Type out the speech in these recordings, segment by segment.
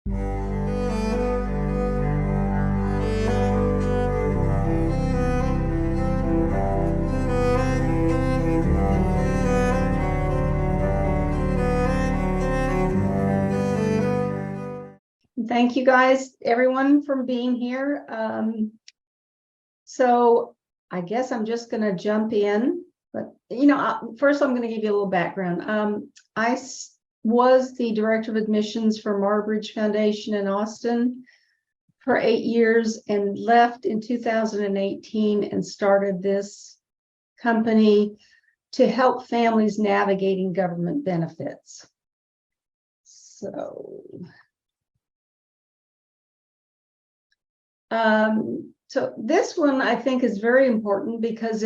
Thank you guys, everyone, for being here. So I guess I'm just going to jump in, but first I'm going to give you a little background. I was the director of admissions for Marbridge Foundation in Austin for 8 years and left in 2018 and started this company to help families navigating government benefits. So this one I think is very important because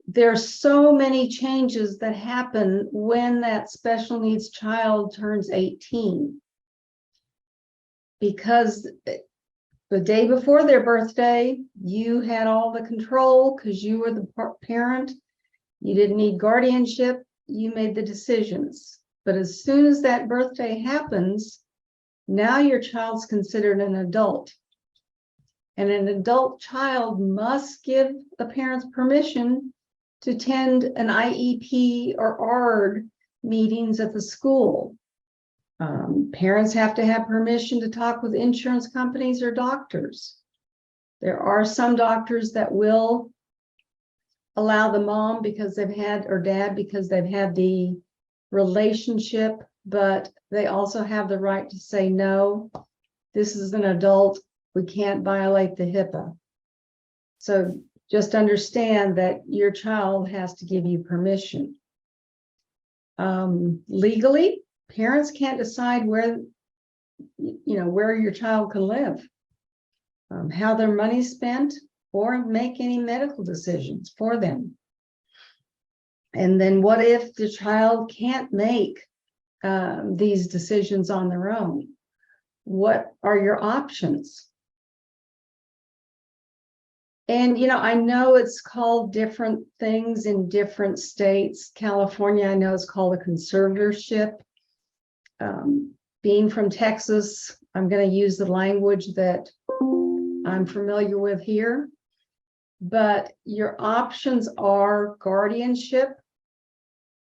there's so many changes that happen when that special needs child turns 18. Because the day before their birthday, you had all the control because you were the parent. You didn't need guardianship. You made the decisions. But as soon as that birthday happens, now your child's considered an adult. And an adult child must give the parents permission to attend an IEP or ARD meetings at the school. Parents have to have permission to talk with insurance companies or doctors. There are some doctors that will allow the mom because they've had, or dad because they've had the relationship, but they also have the right to say, no, this is an adult. We can't violate the HIPAA. So just understand that your child has to give you permission. Legally, parents can't decide where your child can live, how their money's spent, or make any medical decisions for them. And then what if the child can't make these decisions on their own? What are your options? And, I know it's called different things in different states. California, I know it's called a conservatorship. Being from Texas, I'm going to use the language that I'm familiar with here. But your options are guardianship.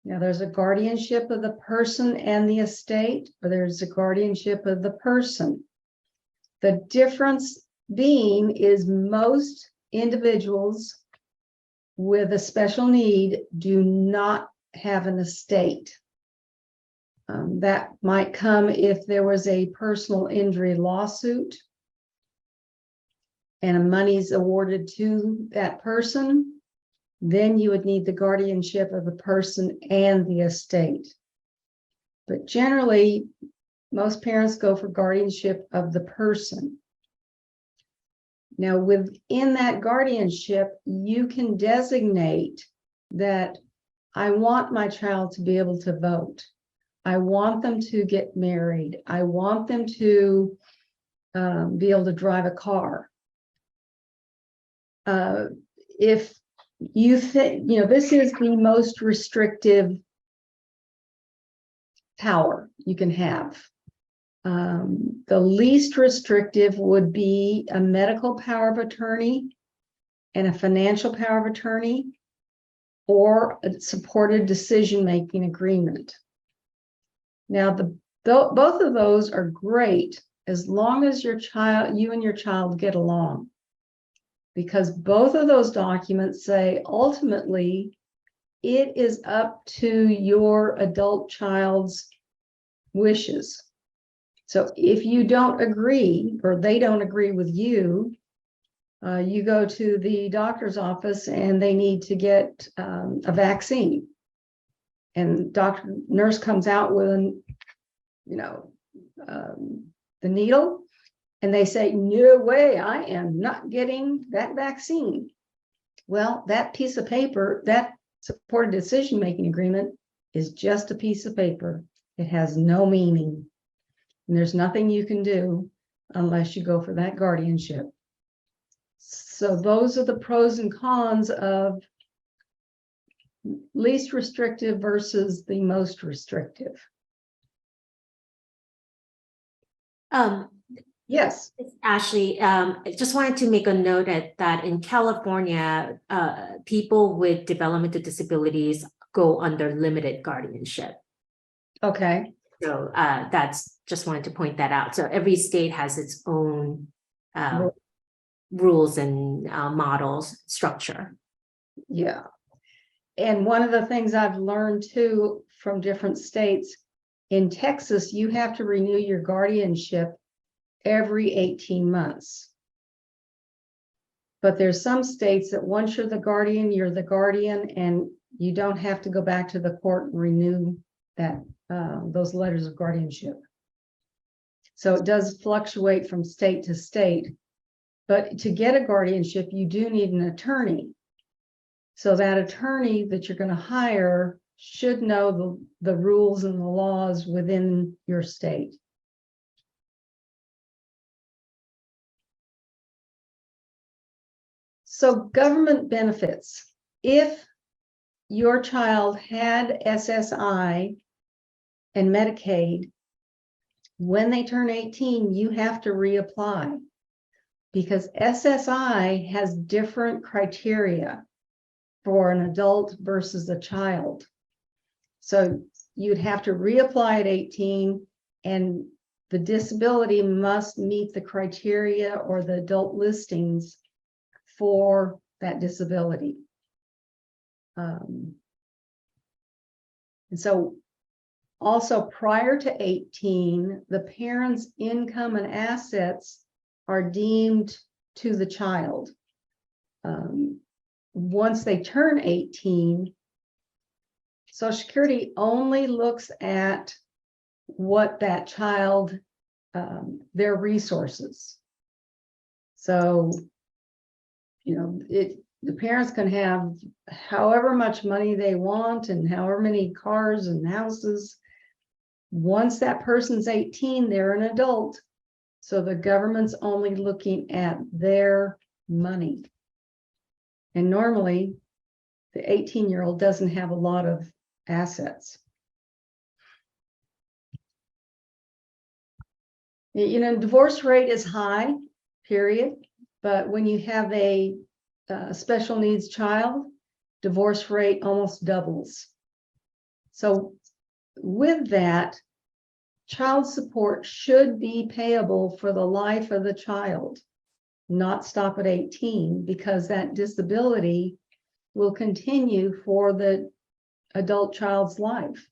Now, there's a guardianship of the person and the estate, or there's a guardianship of the person. The difference being is most individuals with a special need do not have an estate. That might come if there was a personal injury lawsuit and money's awarded to that person, then you would need the guardianship of the person and the estate. But generally, most parents go for guardianship of the person. Now, within that guardianship, you can designate that I want my child to be able to vote. I want them to get married. I want them to be able to drive a car. If you think, this is the most restrictive power you can have. The least restrictive would be a medical power of attorney and a financial power of attorney, or a supported decision-making agreement. Now, both of those are great as long as you and your child get along, because both of those documents say ultimately it is up to your adult child's wishes. So if you don't agree, or they don't agree with you, you go to the doctor's office and they need to get a vaccine. And nurse comes out with, the needle, and they say, no way, I am not getting that vaccine. Well, that piece of paper, that supported decision-making agreement, is just a piece of paper. It has no meaning. And there's nothing you can do unless you go for that guardianship. So those are the pros and cons of least restrictive versus the most restrictive. Yes. Ashley, I just wanted to make a note that in California, people with developmental disabilities go under limited guardianship. Okay. So that's just wanted to point that out. So every state has its own rules and models structure. Yeah. And one of the things I've learned too from different states, in Texas, you have to renew your guardianship every 18 months. But there's some states that once you're the guardian, and you don't have to go back to the court and renew that those letters of guardianship. So it does fluctuate from state to state. But to get a guardianship, you do need an attorney. So that attorney that you're going to hire should know the rules and the laws within your state. So government benefits. If your child had SSI and Medicaid, when they turn 18, you have to reapply because SSI has different criteria for an adult versus a child. So you'd have to reapply at 18, and the disability must meet the criteria or the adult listings for that disability. And so also prior to 18, the parent's income and assets are deemed to the child. Once they turn 18, Social Security only looks at what that child, their resources. So, you know, the parents can have however much money they want and however many cars and houses. Once that person's 18, they're an adult. So the government's only looking at their money. And normally, the 18-year-old doesn't have a lot of assets. You know, divorce rate is high, period. But when you have a special needs child, divorce rate almost doubles. So with that, child support should be payable for the life of the child, not stop at 18, because that disability will continue for the adult child's life.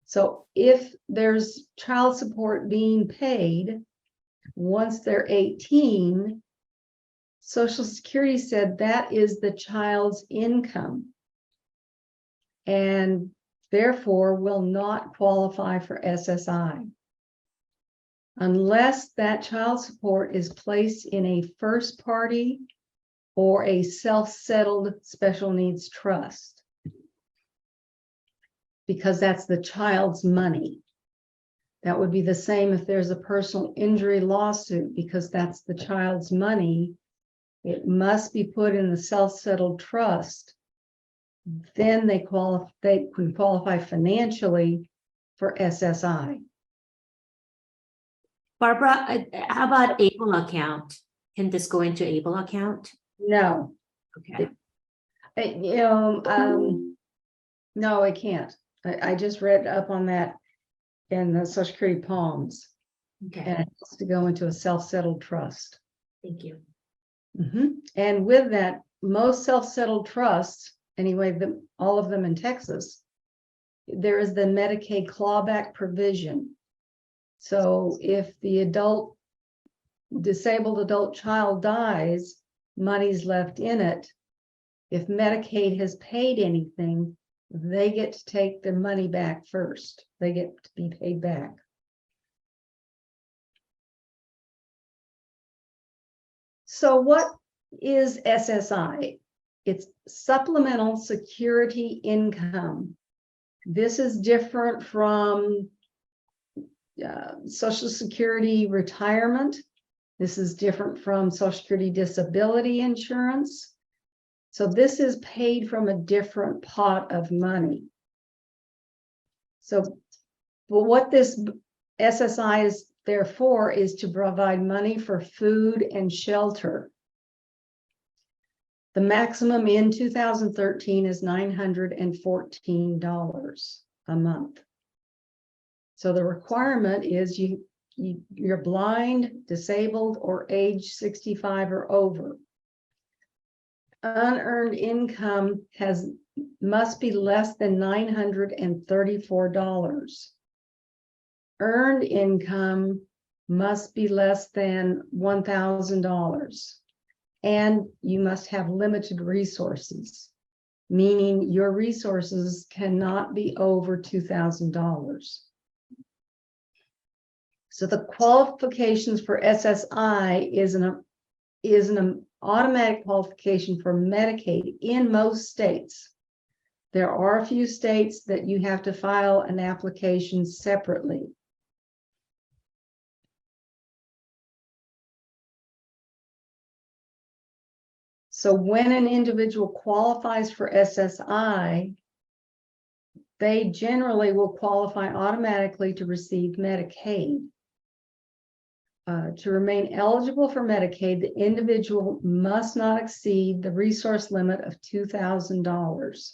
So if there's child support being paid once they're 18, Social Security said that is the child's income and therefore will not qualify for SSI unless that child support is placed in a first party or a self-settled special needs trust, because that's the child's money. That would be the same if there's a personal injury lawsuit, because that's the child's money. It must be put in the self-settled trust. Then they can qualify financially for SSI. Barbara, how about ABLE account? Can this go into ABLE account? No. Okay. No, it can't. I just read up on that in the Social Security Palms. Okay. And it has to go into a self-settled trust. Thank you. And with that, most self-settled trusts, anyway, all of them in Texas, there is the Medicaid clawback provision. So if the disabled adult child dies, money's left in it. If Medicaid has paid anything, they get to take their money back first. They get to be paid back. So what is SSI? It's supplemental security income. This is different from Social Security retirement. This is different from Social Security disability insurance. So this is paid from a different pot of money. So, but what this SSI is therefore, is to provide money for food and shelter. The maximum in 2013 is $914 a month. So the requirement is you're blind, disabled, or age 65 or over. Unearned income must be less than $934. Earned income must be less than $1,000. And you must have limited resources, meaning your resources cannot be over $2,000. So the qualifications for SSI is an automatic qualification for Medicaid in most states. There are a few states that you have to file an application separately. So when an individual qualifies for SSI, they generally will qualify automatically to receive Medicaid. To remain eligible for Medicaid, the individual must not exceed the resource limit of $2,000.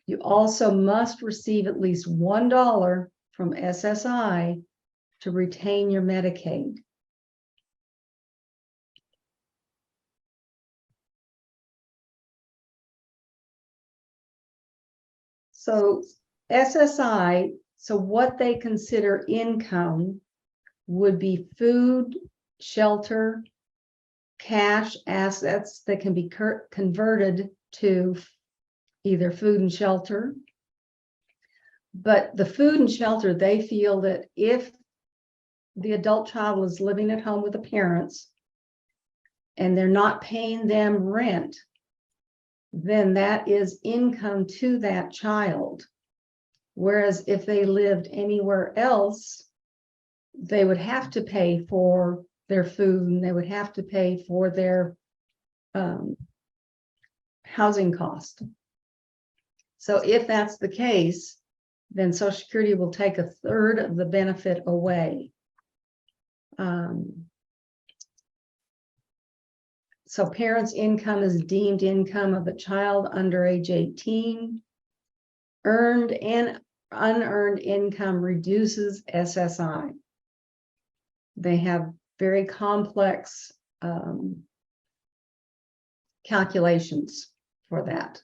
You also must receive at least $1 from SSI to retain your Medicaid. So SSI, so what they consider income would be food, shelter, cash assets that can be converted to either food and shelter. But the food and shelter, they feel that if the adult child is living at home with the parents and they're not paying them rent, then that is income to that child. Whereas if they lived anywhere else, they would have to pay for their food and they would have to pay for their housing cost. So if that's the case, then Social Security will take a third of the benefit away. So parents' income is deemed income of a child under age 18. Earned and unearned income reduces SSI. They have very complex calculations for that.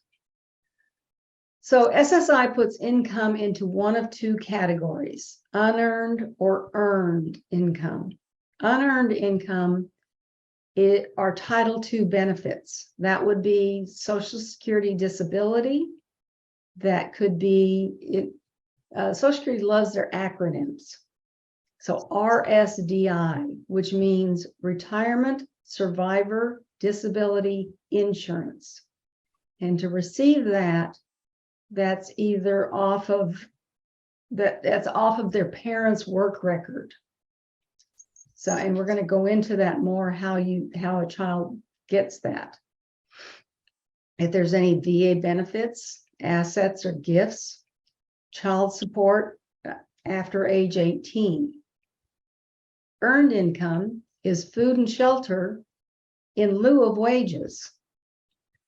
So SSI puts income into one of two categories, unearned or earned income. Unearned income are Title II benefits. That would be Social Security disability. That could be, Social Security loves their acronyms. So RSDI, which means Retirement Survivor Disability Insurance. And to receive that, that's either off of their parents' work record. So, and we're going to go into that more, how a child gets that. If there's any VA benefits, assets, or gifts, child support after age 18. Earned income is food and shelter in lieu of wages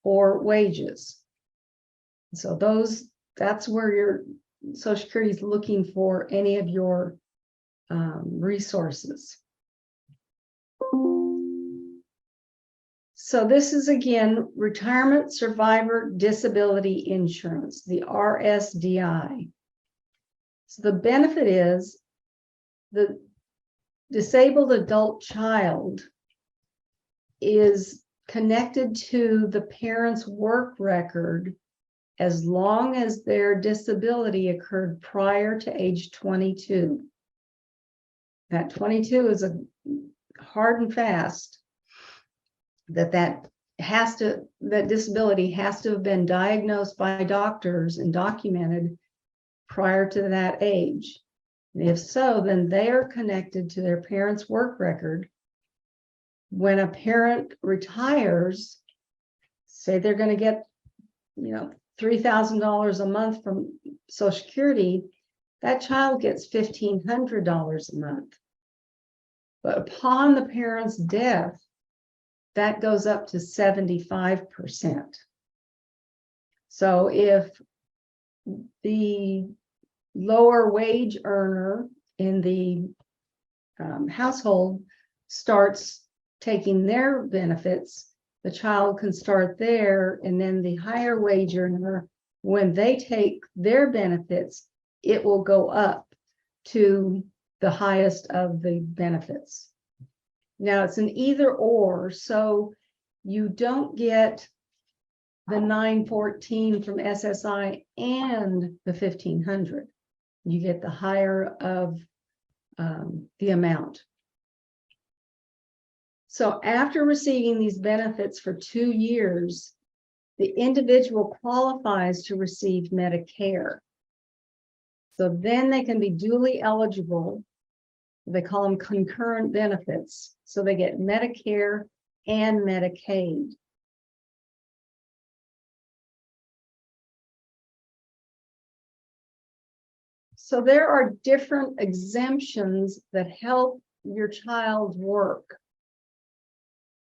or wages. So that's where your Social Security is looking for any of your resources. So this is, again, Retirement Survivor Disability Insurance, the RSDI. So the benefit is the disabled adult child is connected to the parent's work record as long as their disability occurred prior to age 22. That 22 is a hard and fast that disability has to have been diagnosed by doctors and documented prior to that age. And if so, then they are connected to their parents' work record. When a parent retires, say they're going to get, $3,000 a month from Social Security, that child gets $1,500 a month. But upon the parent's death, that goes up to 75%. So if the lower wage earner in the household starts taking their benefits, the child can start there, and then the higher wage earner, when they take their benefits, it will go up to the highest of the benefits. Now it's an either or, so you don't get the 914 from SSI and the 1,500. You get the higher of the amount. So after receiving these benefits for 2 years, the individual qualifies to receive Medicare. So then they can be duly eligible. They call them concurrent benefits. So they get Medicare and Medicaid. So there are different exemptions that help your child work.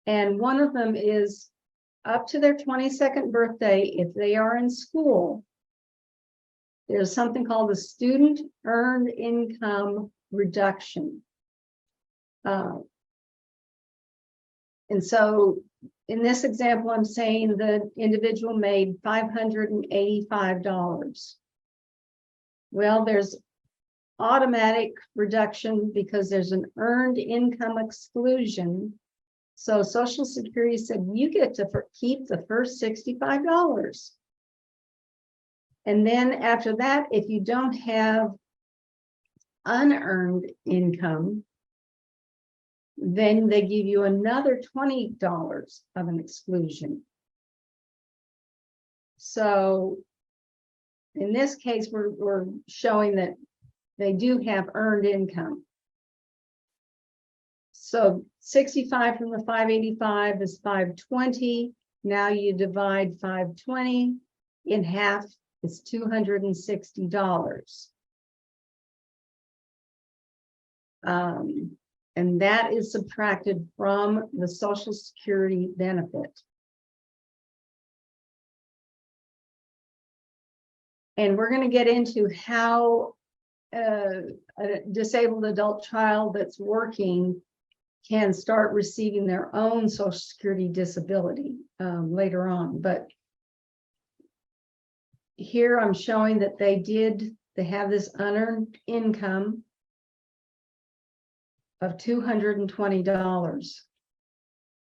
And one of them is up to their 22nd birthday, if they are in school, there's something called the Student Earned Income Reduction. And so in this example, I'm saying the individual made $585. Well, there's automatic reduction because there's an earned income exclusion. So Social Security said, you get to keep the first $65. And then after that, if you don't have unearned income, then they give you another $20 of an exclusion. So in this case, we're showing that they do have earned income. So 65 from the 585 is 520. Now you divide 520 in half, it's $260. And that is subtracted from the Social Security benefit. And we're going to get into how a disabled adult child that's working can start receiving their own Social Security disability later on. But here I'm showing that they have this unearned income of $220.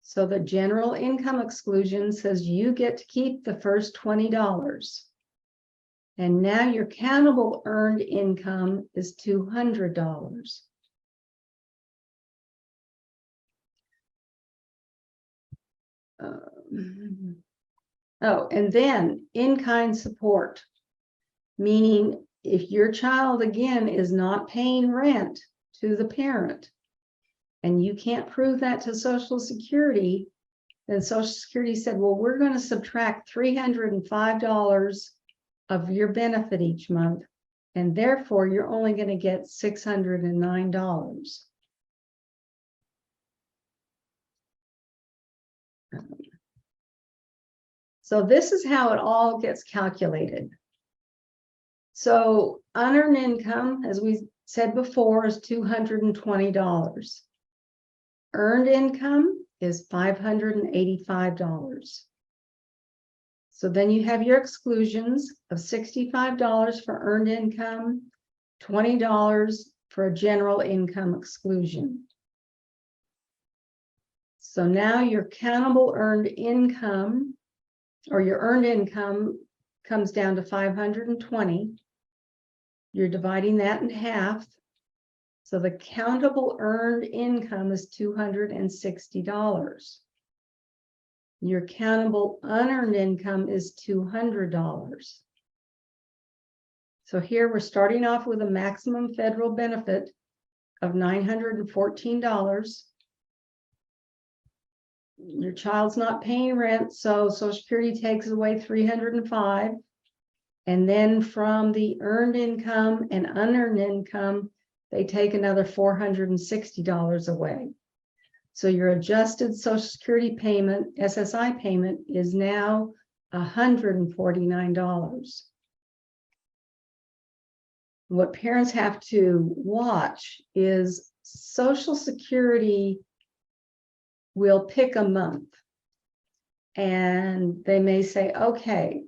So the general income exclusion says you get to keep the first $20. And now your countable earned income is $200. Oh, and then in-kind support, meaning if your child, again, is not paying rent to the parent, and you can't prove that to Social Security, then Social Security said, well, we're going to subtract $305 of your benefit each month, and therefore you're only going to get $609. So this is how it all gets calculated. So unearned income, as we said before, is $220. Earned income is $585. So then you have your exclusions of $65 for earned income, $20 for a general income exclusion. So now your countable earned income, or your earned income, comes down to $520. You're dividing that in half. So the countable earned income is $260. Your countable unearned income is $200. So here we're starting off with a maximum federal benefit of $914. Your child's not paying rent, so Social Security takes away $305. And then from the earned income and unearned income, they take another $460 away. So your adjusted Social Security payment, SSI payment, is now $149. What parents have to watch is Social Security will pick a month and they may say, okay,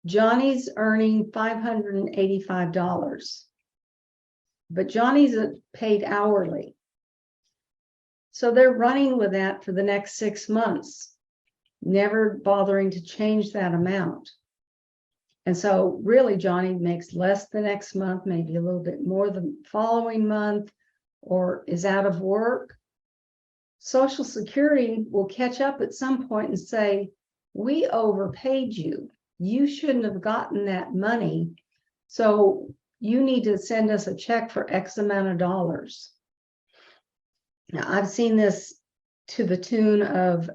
Johnny's earning $585, but Johnny's paid hourly. So they're running with that for the next 6 months, never bothering to change that amount. And so really Johnny makes less the next month, maybe a little bit more the following month, or is out of work. Social Security will catch up at some point and say, we overpaid you. You shouldn't have gotten that money. So you need to send us a check for X amount of dollars. Now, I've seen this to the tune of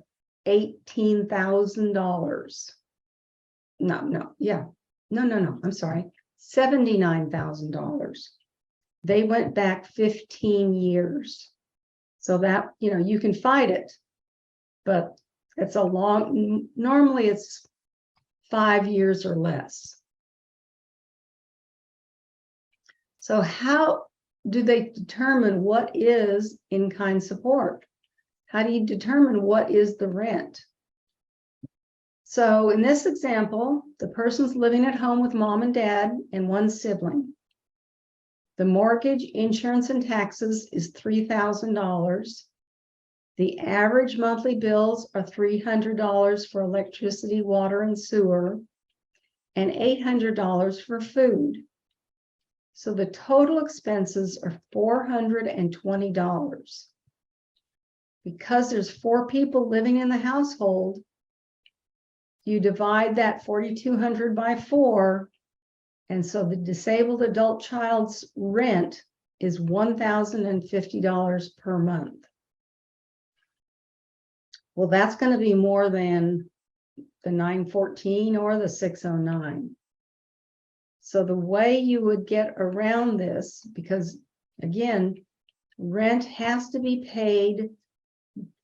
$18,000. No, I'm sorry, $79,000. They went back 15 years. So that, you can fight it, but it's a long, normally it's 5 years or less. So how do they determine what is in-kind support? How do you determine what is the rent? So in this example, the person's living at home with mom and dad and one sibling. The mortgage, insurance, and taxes is $3,000. The average monthly bills are $300 for electricity, water, and sewer, and $800 for food. So the total expenses are $420. Because there's 4 people living in the household, you divide that $4,200 by 4, and so the disabled adult child's rent is $1,050 per month. Well, that's going to be more than the $914 or the $609. So the way you would get around this, because again, rent has to be paid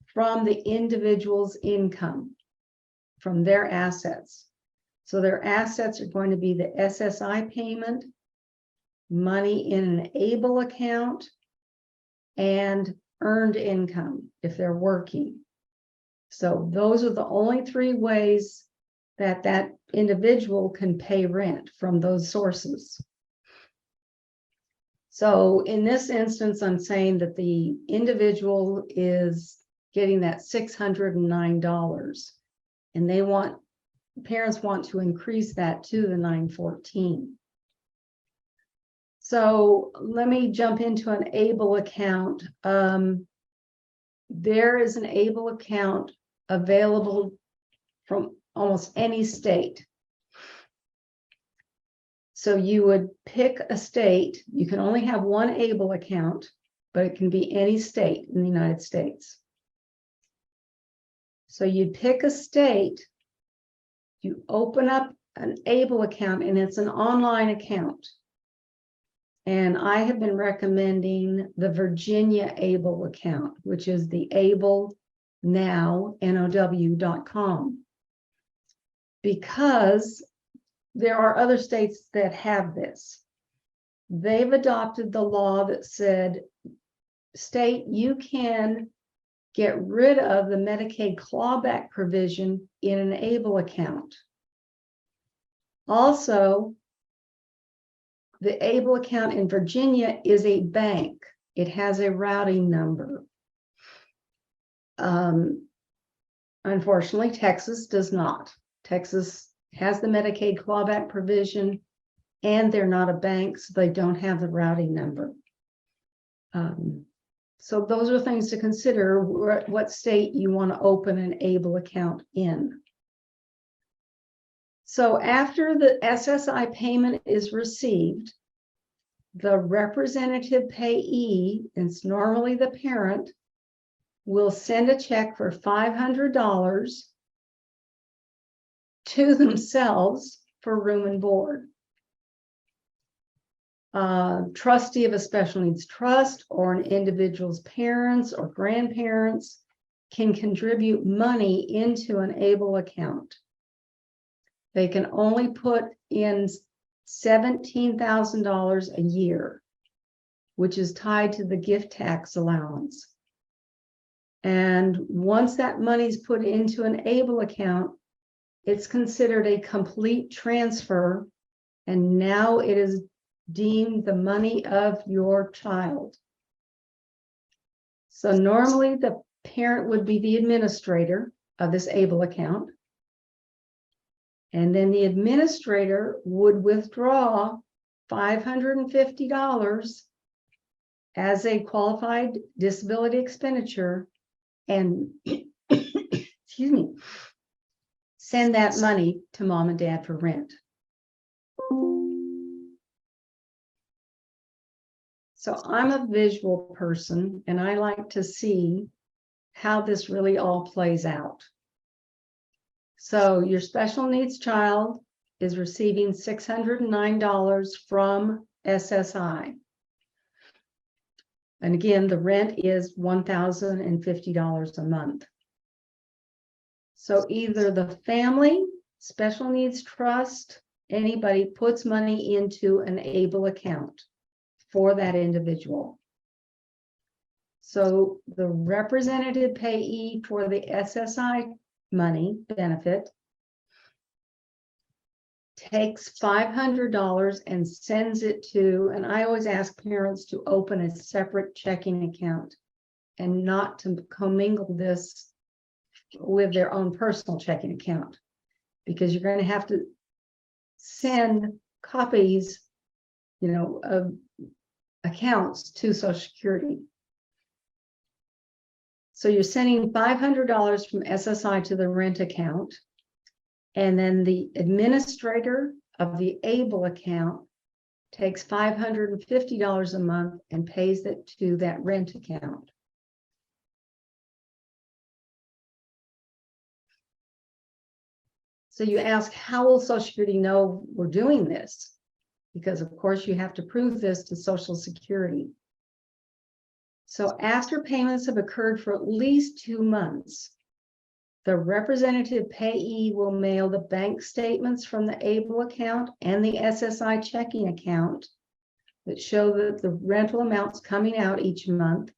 from the individual's income, from their assets. So their assets are going to be the SSI payment, money in an ABLE account, and earned income if they're working. So those are the only 3 ways that that individual can pay rent, from those sources. So in this instance, I'm saying that the individual is getting that $609, and parents want to increase that to the $914. So let me jump into an ABLE account. There is an ABLE account available from almost any state. So you would pick a state. You can only have one ABLE account, but it can be any state in the United States. So you'd pick a state, you open up an ABLE account, and it's an online account. And I have been recommending the Virginia ABLE account, which is the ABLEnow.com, because there are other states that have this. They've adopted the law that said, state, you can get rid of the Medicaid clawback provision in an ABLE account. Also, the ABLE account in Virginia is a bank. It has a routing number. Unfortunately, Texas does not. Texas has the Medicaid clawback provision, and they're not a bank, so they don't have the routing number. So those are things to consider, what state you want to open an ABLE account in. So after the SSI payment is received, the representative payee, it's normally the parent, will send a check for $500 to themselves for room and board. Trustee of a special needs trust or an individual's parents or grandparents can contribute money into an ABLE account. They can only put in $17,000 a year, which is tied to the gift tax allowance. And once that money is put into an ABLE account, it's considered a complete transfer, and now it is deemed the money of your child. So normally the parent would be the administrator of this ABLE account. And then the administrator would withdraw $550 as a qualified disability expenditure and excuse me, send that money to mom and dad for rent. So I'm a visual person, and I like to see how this really all plays out. So your special needs child is receiving $609 from SSI. And again, the rent is $1,050 a month. So either the family, special needs trust, anybody puts money into an ABLE account for that individual. So the representative payee for the SSI money benefit takes $500 and sends it to, and I always ask parents to open a separate checking account and not to commingle this with their own personal checking account, because you're going to have to send copies, of accounts to Social Security. So you're sending $500 from SSI to the rent account, and then the administrator of the ABLE account takes $550 a month and pays it to that rent account. So you ask, how will Social Security know we're doing this? Because of course you have to prove this to Social Security. So after payments have occurred for at least 2 months, the representative payee will mail the bank statements from the ABLE account and the SSI checking account that show that the rental amounts coming out each month.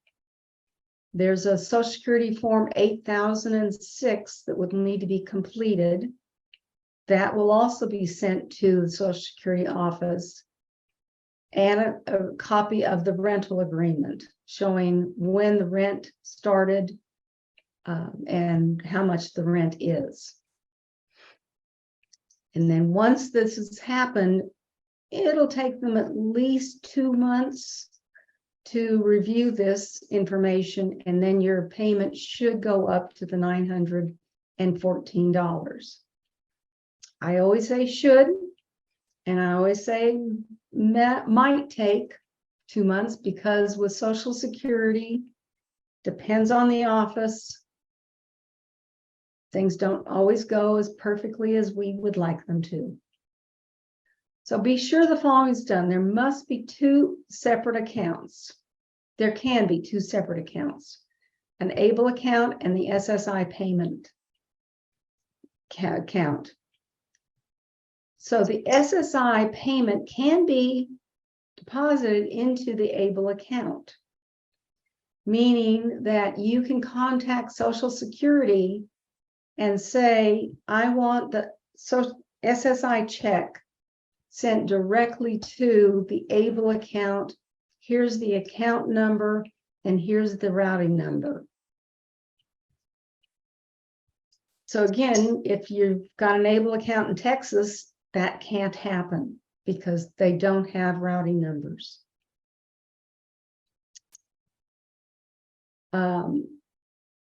There's a Social Security form 8006 that would need to be completed. That will also be sent to the Social Security office, and a copy of the rental agreement showing when the rent started and how much the rent is. And then once this has happened, it'll take them at least 2 months to review this information, and then your payment should go up to the $914. I always say should, and I always say might take 2 months, because with Social Security, depends on the office. Things don't always go as perfectly as we would like them to. So be sure the following is done. There must be 2 separate accounts. There can be 2 separate accounts, an ABLE account and the SSI payment account. So the SSI payment can be deposited into the ABLE account, meaning that you can contact Social Security and say, I want the SSI check sent directly to the ABLE account. Here's the account number, and here's the routing number. So again, if you've got an ABLE account in Texas, that can't happen because they don't have routing numbers. The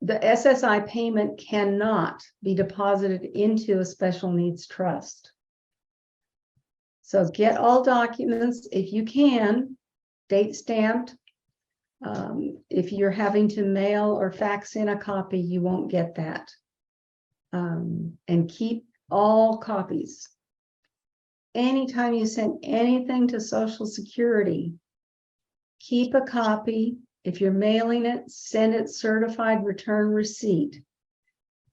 SSI payment cannot be deposited into a special needs trust. So get all documents, if you can, date stamped. If you're having to mail or fax in a copy, you won't get that. And keep all copies. anytime you send anything to Social Security, keep a copy. If you're mailing it, send it certified return receipt,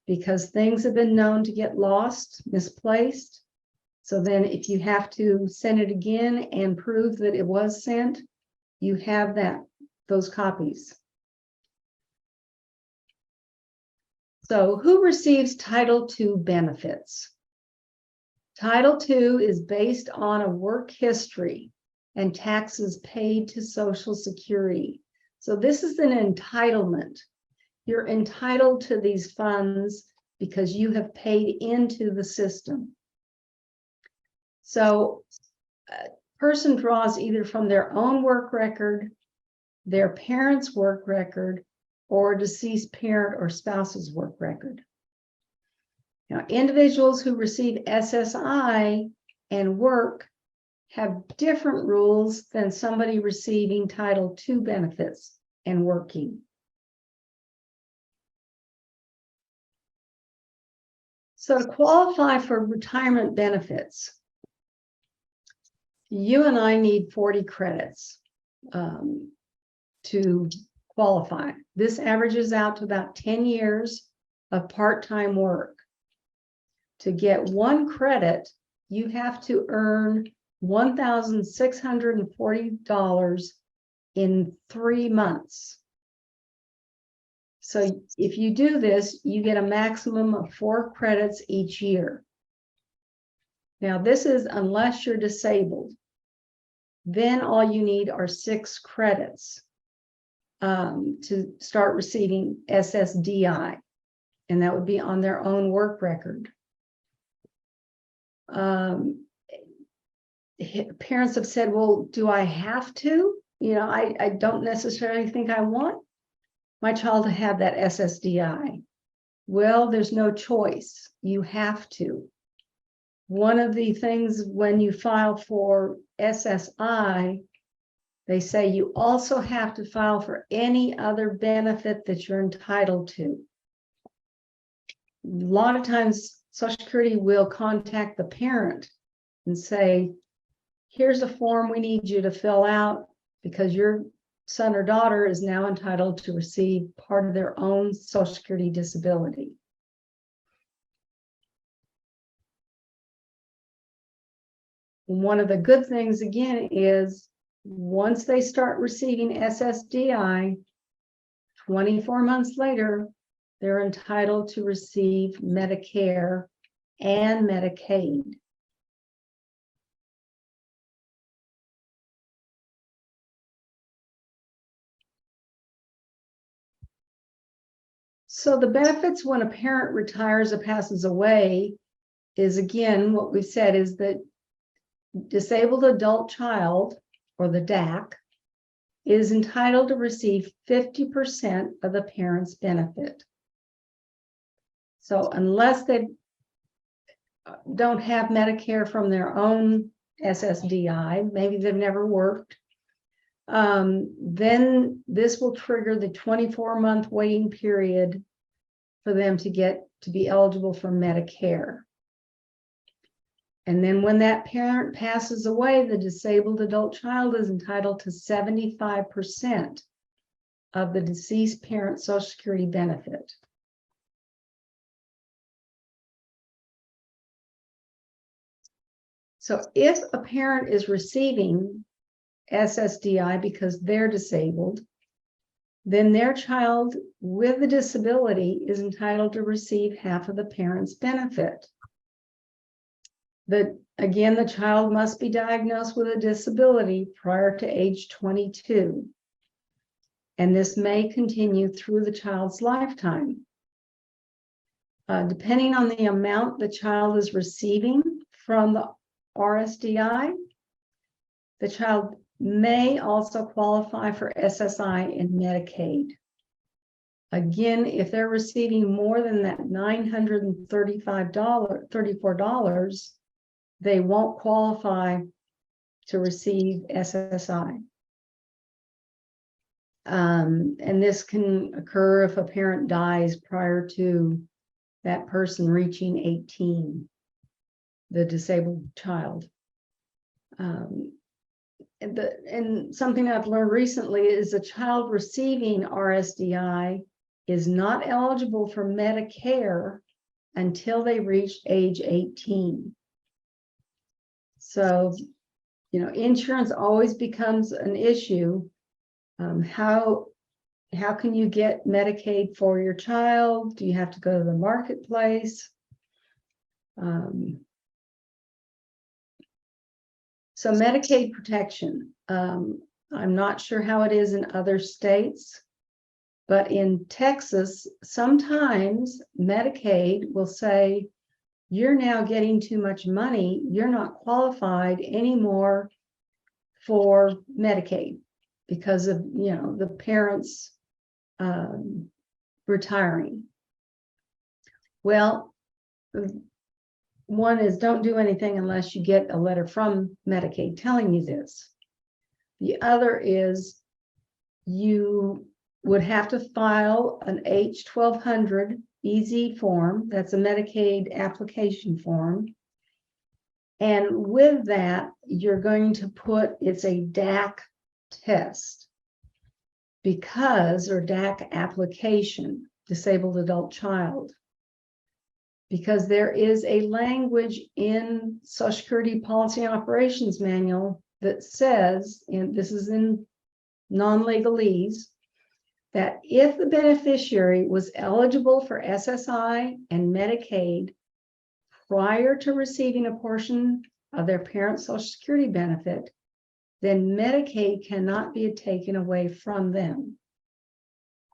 because things have been known to get lost, misplaced. So then if you have to send it again and prove that it was sent, you have those copies. So who receives Title II benefits? Title II is based on a work history and taxes paid to Social Security. So this is an entitlement. You're entitled to these funds because you have paid into the system. So a person draws either from their own work record, their parents' work record, or a deceased parent or spouse's work record. Now, individuals who receive SSI and work have different rules than somebody receiving Title II benefits and working. So to qualify for retirement benefits, you and I need 40 credits to qualify. This averages out to about 10 years of part-time work. To get 1 credit, you have to earn $1,640 in 3 months. So if you do this, you get a maximum of 4 credits each year. Now, this is unless you're disabled. Then all you need are 6 credits to start receiving SSDI, and that would be on their own work record. Parents have said, well, do I have to? You know, I don't necessarily think I want my child to have that SSDI. Well, there's no choice. You have to. One of the things when you file for SSI, they say you also have to file for any other benefit that you're entitled to. A lot of times, Social Security will contact the parent and say, here's a form we need you to fill out because your son or daughter is now entitled to receive part of their own Social Security disability. One of the good things, again, is once they start receiving SSDI, 24 months later, they're entitled to receive Medicare and Medicaid. So the benefits when a parent retires or passes away is, again, what we said is that disabled adult child, or the DAC, is entitled to receive 50% of the parent's benefit. So unless they don't have Medicare from their own SSDI, maybe they've never worked, then this will trigger the 24-month waiting period for them to be eligible for Medicare. And then when that parent passes away, the disabled adult child is entitled to 75% of the deceased parent's Social Security benefit. So if a parent is receiving SSDI because they're disabled, then their child with the disability is entitled to receive half of the parent's benefit. Again, the child must be diagnosed with a disability prior to age 22. And this may continue through the child's lifetime. Depending on the amount the child is receiving from the RSDI, the child may also qualify for SSI and Medicaid. Again, if they're receiving more than that $934, they won't qualify to receive SSI. And this can occur if a parent dies prior to that person reaching 18, the disabled child. And something I've learned recently is a child receiving RSDI is not eligible for Medicare until they reach age 18. So, insurance always becomes an issue. How can you get Medicaid for your child? Do you have to go to the marketplace? So Medicaid protection, I'm not sure how it is in other states, but in Texas, sometimes Medicaid will say, you're now getting too much money. You're not qualified anymore for Medicaid because of, the parents retiring. Well, one is don't do anything unless you get a letter from Medicaid telling you this. The other is you would have to file an H-1200 EZ form. That's a Medicaid application form. And with that, you're going to put, it's a DAC test or DAC application, disabled adult child. Because there is a language in Social Security Policy and Operations Manual that says, and this is in non-legalese, that if the beneficiary was eligible for SSI and Medicaid prior to receiving a portion of their parent's Social Security benefit, then Medicaid cannot be taken away from them.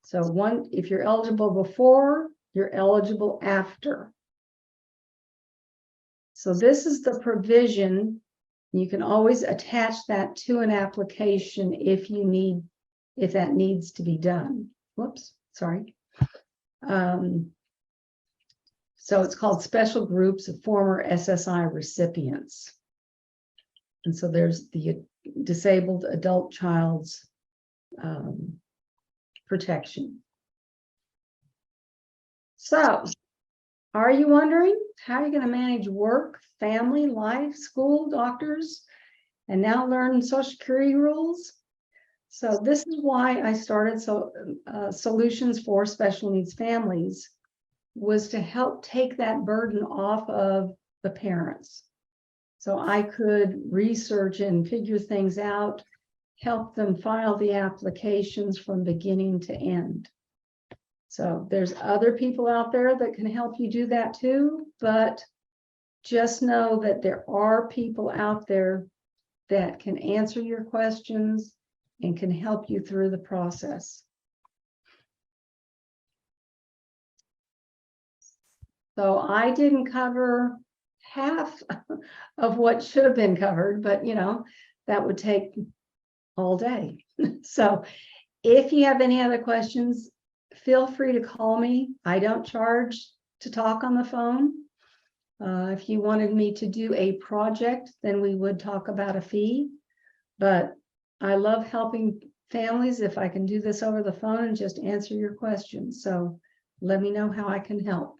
So if you're eligible before, you're eligible after. So this is the provision. You can always attach that to an application if that needs to be done. Whoops, sorry. So it's called Special Groups of Former SSI Recipients. And so there's the disabled adult child's protection. So, are you wondering how you're going to manage work, family, life, school, doctors, and now learn Social Security rules? So this is why I started Solutions for Special Needs Families, was to help take that burden off of the parents. So I could research and figure things out, help them file the applications from beginning to end. So there's other people out there that can help you do that too, but just know that there are people out there that can answer your questions and can help you through the process. So I didn't cover half of what should have been covered, but that would take all day. So if you have any other questions, feel free to call me. I don't charge to talk on the phone. If you wanted me to do a project, then we would talk about a fee. But I love helping families if I can do this over the phone and just answer your questions. So let me know how I can help.